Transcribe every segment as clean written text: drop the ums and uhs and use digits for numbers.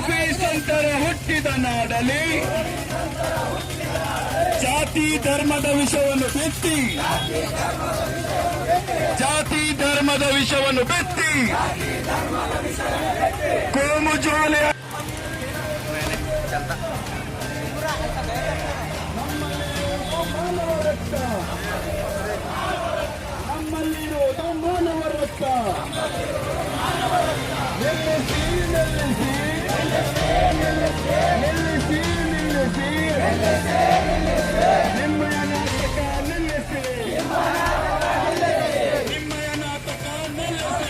ಸೂಫಿ ಸಂತರ ಹುಟ್ಟಿದ ನಾಡಲಿ ಜಾತಿ ಧರ್ಮದ ವಿಷವನ್ನು ಬಿತ್ತಿ ಕೋಮು ಜ್ವಾಲೆ ನಮ್ಮಲ್ಲಿರುವುದು ಮಾನವ ರಕ್ತ. ನಿಲ್ಲಿಸಿ ನಿಮ್ಮಯ ನಾಟಕ ನಿಲ್ಲಿಸಿ.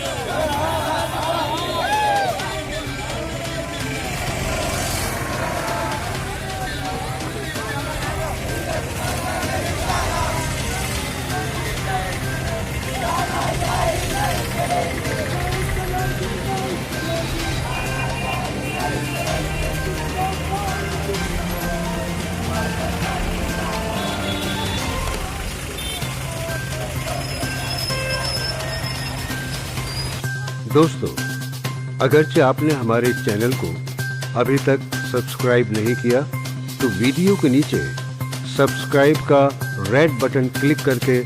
दोस्तों, अगरचे आपने हमारे चैनल को अभी तक सब्सक्राइब नहीं किया तो वीडियो के नीचे सब्सक्राइब का रेड बटन क्लिक करके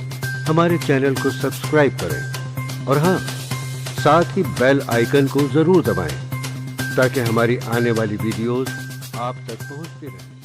हमारे चैनल को सब्सक्राइब करें और हाँ, साथ ही बेल आइकन को जरूर दबाएं ताकि हमारी आने वाली वीडियोस आप तक पहुंचती रहें।